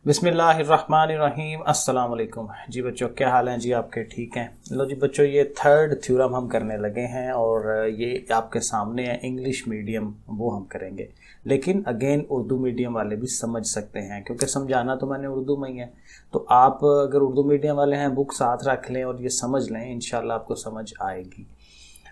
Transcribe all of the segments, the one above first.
बिस्मिल्लाहिर्रहमानिर्रहीम। अस्सलाम वालेकुम जी बच्चों, क्या हाल हैं जी आपके? ठीक हैं? लो जी बच्चों, ये थर्ड थ्योरम हम करने लगे हैं और ये आपके सामने है इंग्लिश मीडियम, वो हम करेंगे। लेकिन अगेन उर्दू मीडियम वाले भी समझ सकते हैं क्योंकि समझाना तो मैंने उर्दू में ही है। तो आप अगर उर्दू मीडियम वाले हैं बुक साथ रख लें और ये समझ लें, इंशाल्लाह आपको समझ आएगी।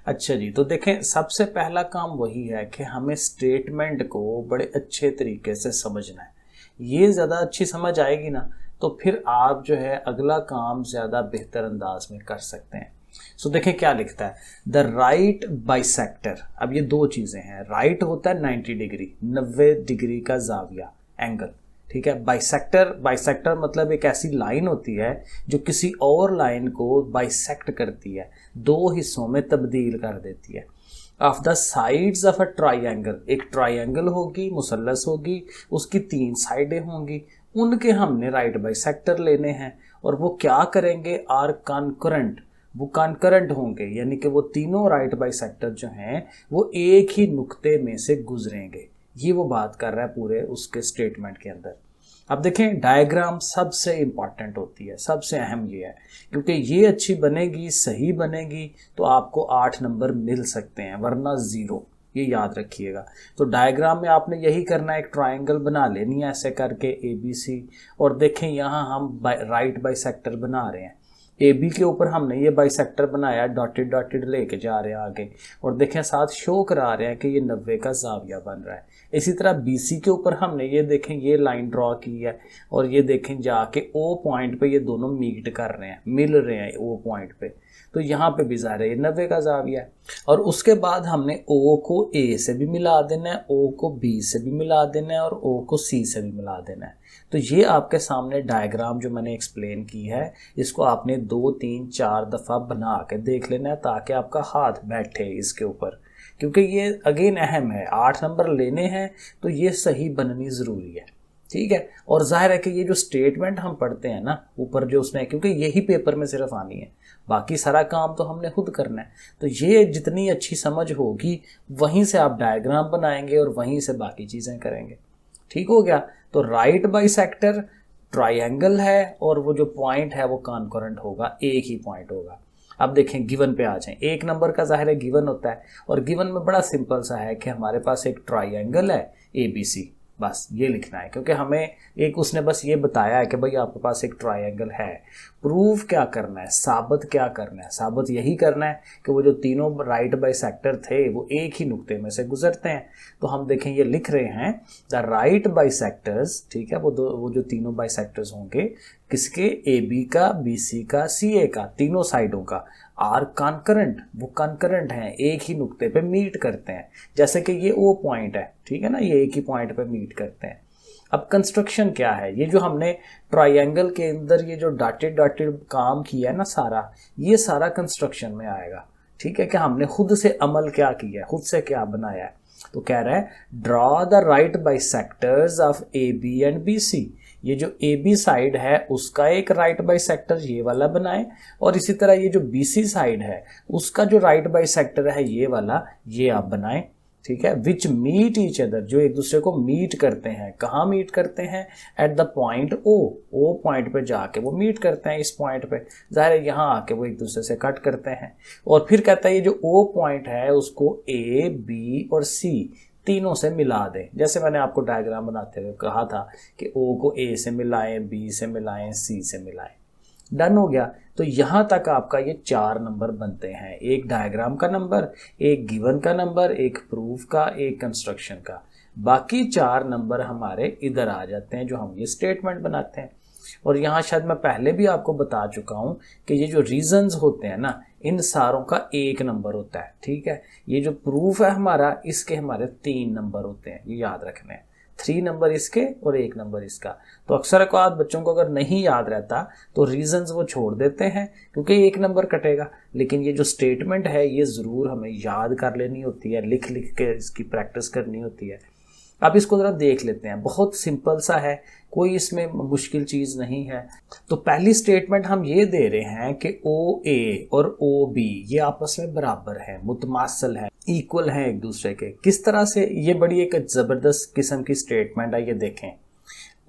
अच्छा जी, तो देखें, सबसे पहला काम वही है कि हमें स्टेटमेंट को बड़े अच्छे तरीके से समझना है। ये ज़्यादा अच्छी समझ आएगी ना, तो फिर आप जो है अगला काम ज़्यादा बेहतर अंदाज में कर सकते हैं। सो देखें क्या लिखता है, द राइट बाइसेक्टर। अब ये दो चीज़ें हैं। राइट होता है 90 डिग्री, 90 डिग्री का जाविया, एंगल। ठीक है। बाइसेक्टर, बाइसेक्टर मतलब एक ऐसी लाइन होती है जो किसी और लाइन को बाइसेक्ट करती है, दो हिस्सों में तब्दील कर देती है। Of the sides of a triangle, एक ट्राइंगल होगी, मुसल्लस होगी, उसकी 3 साइडें होंगी, उनके हमने राइट बाइसेक्टर लेने हैं। और वो क्या करेंगे? आर कॉन्करेंट, वो कॉन्करेंट होंगे, यानी कि वो तीनों राइट बाइसेक्टर जो हैं वो एक ही नुक्ते में से गुजरेंगे। ये वो बात कर रहा है पूरे उसके स्टेटमेंट के अंदर। अब देखें, डायग्राम सबसे इंपॉर्टेंट होती है, सबसे अहम ये है, क्योंकि ये अच्छी बनेगी, सही बनेगी तो आपको 8 नंबर मिल सकते हैं, वरना 0। ये याद रखिएगा। तो डायग्राम में आपने यही करना है, एक ट्राइंगल बना लेनी है ऐसे करके ABC। और देखें यहाँ हम राइट बाइसेक्टर बना रहे हैं। AB के ऊपर हमने ये बाइसेक्टर बनाया, डॉटेड डॉटेड लेके जा रहे हैं आगे, और देखें साथ शो करा रहे हैं कि ये 90 का जाविया बन रहा है। इसी तरह BC के ऊपर हमने ये देखें ये लाइन ड्रॉ की है, और ये देखें जाके O पॉइंट पे ये दोनों मीट कर रहे हैं, मिल रहे हैं O पॉइंट पे। तो यहाँ पे भी ज़ाहिर है ये 90 का जाविया है। और उसके बाद हमने O को A से भी मिला देना है, O को B से भी मिला देना है, और O को C से भी मिला देना है। तो ये आपके सामने डायग्राम जो मैंने एक्सप्लेन की है, इसको आपने 2 3 4 दफ़ा बना के देख लेना है ताकि आपका हाथ बैठे इसके ऊपर, क्योंकि ये अगेन अहम है। 8 नंबर लेने हैं तो ये सही बननी ज़रूरी है। ठीक है। और जाहिर है कि ये जो स्टेटमेंट हम पढ़ते हैं ना ऊपर जो उसमें, क्योंकि यही पेपर में सिर्फ आनी है, बाकी सारा काम तो हमने खुद करना है। तो ये जितनी अच्छी समझ होगी वहीं से आप डायग्राम बनाएंगे और वहीं से बाकी चीज़ें करेंगे। ठीक हो गया। तो राइट बाइसेक्टर ट्राइंगल है और वो जो पॉइंट है वो कॉन्करेंट होगा, एक ही पॉइंट होगा। अब देखें गिवन पे आ जाएं। 1 नंबर का ज़ाहिर है गिवन होता है, और गिवन में बड़ा सिंपल सा है कि हमारे पास एक ट्राइंगल है ABC, बस ये लिखना है, क्योंकि हमें एक उसने बस ये बताया है कि भाई आपके पास एक ट्राइंगल है। प्रूफ क्या करना है, साबित क्या करना है? साबित यही करना है कि वो जो तीनों राइट बाइसेक्टर थे वो एक ही नुक्ते में से गुजरते हैं। तो हम देखें ये लिख रहे हैं द राइट बाइसेक्टर्स, ठीक है, वो जो तीनों बाइसेक्टर्स होंगे किसके? AB का, BC का, CA का, तीनों साइडों का, आर कॉन्करेंट, वो कॉन्करेंट हैं, एक ही नुक्ते पे मीट करते हैं। जैसे कि ये O पॉइंट है, ठीक है ना, ये एक ही पॉइंट पे मीट करते हैं। अब कंस्ट्रक्शन क्या है? ये जो हमने ट्राइंगल के अंदर ये जो डॉटेड डॉटेड काम किया है ना सारा, ये सारा कंस्ट्रक्शन में आएगा। ठीक है, कि हमने खुद से अमल क्या किया है, खुद से क्या बनाया है। तो कह रहा है draw the right bisectors of AB and BC। ये जो AB साइड है उसका एक राइट बाइसेक्टर ये वाला बनाएं, और इसी तरह ये जो BC साइड है उसका जो राइट बाइसेक्टर है ये वाला, ये आप बनाएं। ठीक है। विच मीट ईच अदर, जो एक दूसरे को मीट करते हैं। कहाँ मीट करते हैं? At the point O point पे जाके वो मीट करते हैं, इस पॉइंट पे। जाहिर है यहाँ आके वो एक दूसरे से कट करते हैं। और फिर कहता है ये जो O पॉइंट है उसको A, B और C तीनों से मिला दें। जैसे मैंने आपको डायग्राम बनाते हुए कहा था कि O को A से मिलाएं, B से मिलाएं, C से मिलाएं। डन हो गया। तो यहाँ तक आपका ये 4 नंबर बनते हैं, एक डायग्राम का नंबर, एक गिवन का नंबर, एक प्रूफ का, एक कंस्ट्रक्शन का। बाकी 4 नंबर हमारे इधर आ जाते हैं जो हम ये स्टेटमेंट बनाते हैं। और यहाँ शायद मैं पहले भी आपको बता चुका हूँ कि ये जो रीजंस होते हैं ना, इन सारों का 1 नंबर होता है। ठीक है। ये जो प्रूफ है हमारा, इसके हमारे 3 नंबर होते हैं, ये याद रखने हैं। 3 नंबर इसके और 1 नंबर इसका। तो अक्सर औक़ात बच्चों को अगर नहीं याद रहता तो रीजंस वो छोड़ देते हैं क्योंकि 1 नंबर कटेगा। लेकिन ये जो स्टेटमेंट है ये ज़रूर हमें याद कर लेनी होती है, लिख लिख के इसकी प्रैक्टिस करनी होती है। अब इसको ज़रा देख लेते हैं, बहुत सिंपल सा है, कोई इसमें मुश्किल चीज़ नहीं है। तो पहली स्टेटमेंट हम ये दे रहे हैं कि OA और OB ये आपस में बराबर है, मुतमासल है, इक्वल हैं एक दूसरे के। किस तरह से? ये बड़ी एक ज़बरदस्त किस्म की स्टेटमेंट है, ये देखें।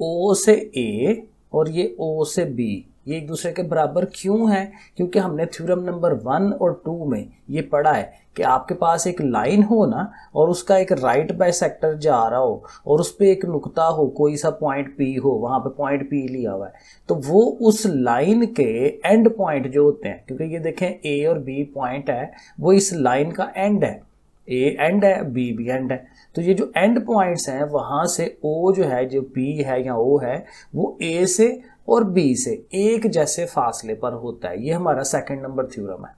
O से A और ये O से B ये एक दूसरे के बराबर क्यों है? क्योंकि हमने थ्योरम नंबर 1 और 2 में ये पढ़ा है कि आपके पास एक लाइन हो ना और उसका एक राइट बाइसेक्टर जा रहा हो और उस पर एक नुक्ता हो, कोई सा पॉइंट P हो, वहाँ पे पॉइंट P लिया हुआ है, तो वो उस लाइन के एंड पॉइंट जो होते हैं, क्योंकि ये देखें A और B पॉइंट है, वो इस लाइन का एंड है, A एंड है, B भी एंड है, तो ये जो एंड पॉइंट्स हैं वहाँ से O जो है, जो P है या O है, वो A से और B से एक जैसे फासले पर होता है। ये हमारा सेकंड नंबर थ्योरम है,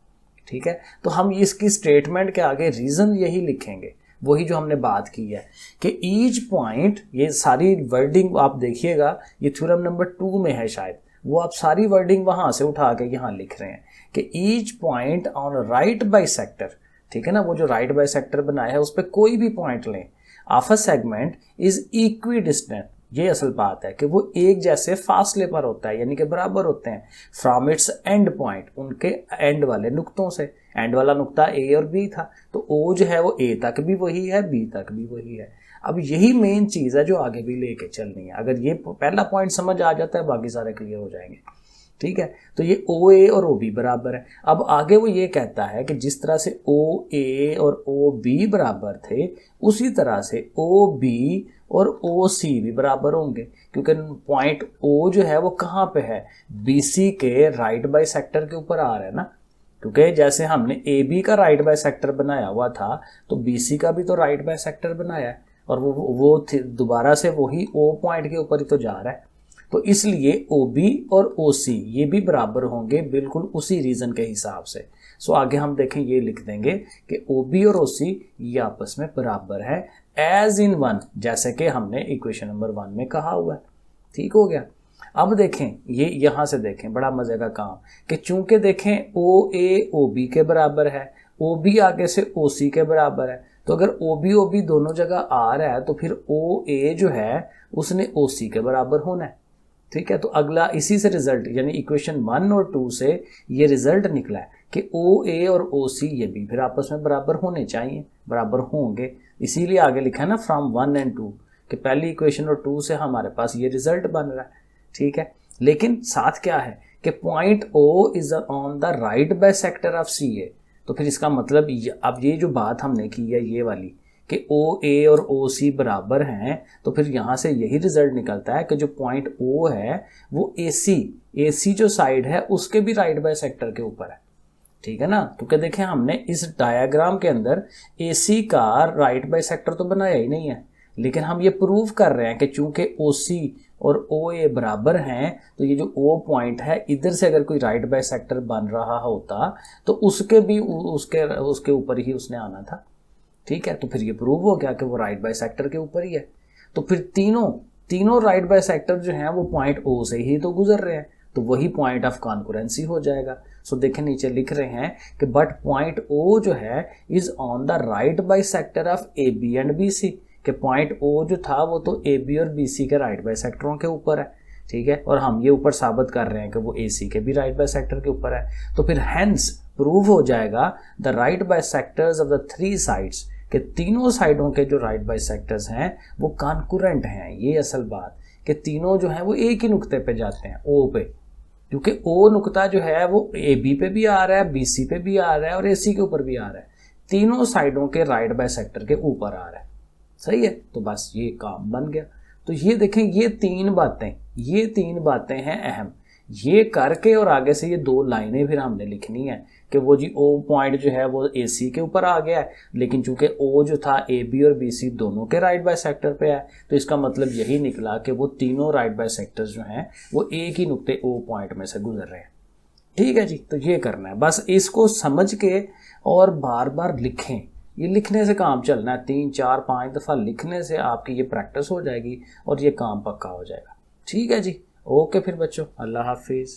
ठीक है। तो हम इसकी स्टेटमेंट के आगे रीजन यही लिखेंगे, वही जो हमने बात की है कि ईच पॉइंट, ये सारी वर्डिंग आप देखिएगा, ये थ्योरम नंबर 2 में है शायद, वो आप सारी वर्डिंग वहां से उठा के यहाँ लिख रहे हैं कि each point on right bisector, ठीक है ना, वो जो राइट बाइसेक्टर बनाया है उस पर कोई भी पॉइंट लें, of a segment is equi distant, ये असल बात है कि वो एक जैसे फासले पर होता है, यानी कि बराबर होते हैं, फ्रॉम इट्स एंड पॉइंट, उनके एंड वाले नुक्तों से। एंड वाला नुक्ता A और B था, तो O जो है वो A तक भी वही है, B तक भी वही है। अब यही मेन चीज़ है जो आगे भी लेके चलनी है। अगर ये पहला पॉइंट समझ आ जाता है, बाकी सारे क्लियर हो जाएंगे, ठीक है। तो ये OA और OB बराबर है। अब आगे वो ये कहता है कि जिस तरह से OA और OB बराबर थे, उसी तरह से OB और OC भी बराबर होंगे, क्योंकि पॉइंट O जो है वो कहाँ पे है, BC के राइट बाइसेक्टर के ऊपर आ रहा है ना, क्योंकि जैसे हमने AB का राइट बाइसेक्टर बनाया हुआ था, तो BC का भी तो राइट बाइसेक्टर बनाया है, और वो दोबारा से वही O पॉइंट के ऊपर ही तो जा रहा है। तो इसलिए OB और OC ये भी बराबर होंगे, बिल्कुल उसी रीजन के हिसाब से। सो आगे हम देखें, ये लिख देंगे कि OB और OC ये आपस में बराबर है, एज इन 1, जैसे कि हमने इक्वेशन नंबर 1 में कहा हुआ है, ठीक हो गया। अब देखें, ये यहां से देखें, बड़ा मजे का काम कि चूंकि देखें OA OB के बराबर है, OB आगे से OC के बराबर है, तो अगर OB OB दोनों जगह आ रहा है तो फिर OA जो है उसने OC के बराबर होना है, ठीक है। तो अगला इसी से रिजल्ट, यानी इक्वेशन 1 और 2 से ये रिजल्ट निकला है कि OA और OC ये भी फिर आपस में बराबर होने चाहिए, बराबर होंगे, इसीलिए आगे लिखा है ना फ्रॉम 1 एंड 2, कि पहली इक्वेशन और 2 से हमारे पास ये रिजल्ट बन रहा है, ठीक है। लेकिन साथ क्या है कि point O is on the right bisector of CA, तो फिर इसका मतलब अब ये जो बात हमने की है ये वाली कि OA और OC बराबर हैं, तो फिर यहाँ से यही रिजल्ट निकलता है कि जो पॉइंट O है वो AC जो साइड है उसके भी राइट बाइसेक्टर के ऊपर है, ठीक है ना। क्योंकि देखें हमने इस डायग्राम के अंदर AC का राइट बाइसेक्टर तो बनाया ही नहीं है, लेकिन हम ये प्रूव कर रहे हैं कि चूंकि OC और OA बराबर हैं, तो ये जो O पॉइंट है इधर से अगर कोई राइट बाइसेक्टर बन रहा होता तो उसके भी उसके ऊपर ही उसने आना था, ठीक है। तो फिर ये प्रूव हो गया कि वो राइट बाइसेक्टर के ऊपर ही है। तो फिर तीनों राइट बाइसेक्टर जो हैं वो पॉइंट O से ही तो गुजर रहे हैं, तो वही पॉइंट ऑफ कॉन्करेंसी हो जाएगा। सो देखें नीचे लिख रहे हैं कि बट पॉइंट O जो है is on the right bisector of AB and BC, कि पॉइंट O जो था वो तो AB और BC के राइट बाइसेक्टरों के ऊपर है, ठीक है। और हम ये ऊपर साबित कर रहे हैं कि वो AC के भी राइट बाइसेक्टर के ऊपर है, तो फिर हेंस प्रूव हो जाएगा the right bisectors of the 3 sides, कि तीनों साइडों के जो राइट बाइसेक्टर्स हैं वो कॉन्करेंट हैं। ये असल बात कि तीनों जो हैं वो एक ही नुक्ते पे जाते हैं, O पे, क्योंकि O नुक्ता जो है वो AB पे भी आ रहा है, BC पे भी आ रहा है और AC के ऊपर भी आ रहा है, तीनों साइडों के राइट बाइसेक्टर के ऊपर आ रहा है, सही है। तो बस ये काम बन गया। तो ये देखें, ये तीन बातें हैं अहम, ये करके और आगे से ये 2 लाइनें फिर हमने लिखनी है कि वो जी O पॉइंट जो है वो AC के ऊपर आ गया है, लेकिन चूंकि O जो था AB और BC दोनों के राइट बाइसेक्टर पे है, तो इसका मतलब यही निकला कि वो तीनों राइट बाइसेक्टर्स जो हैं वो एक ही नुक्ते O पॉइंट में से गुजर रहे हैं, ठीक है जी। तो ये करना है, बस इसको समझ के और बार बार लिखें, ये लिखने से काम चलना है, 3 4 5 दफ़ा लिखने से आपकी ये प्रैक्टिस हो जाएगी और ये काम पक्का हो जाएगा, ठीक है जी। ओके फिर बच्चों, अल्लाह हाफिज़।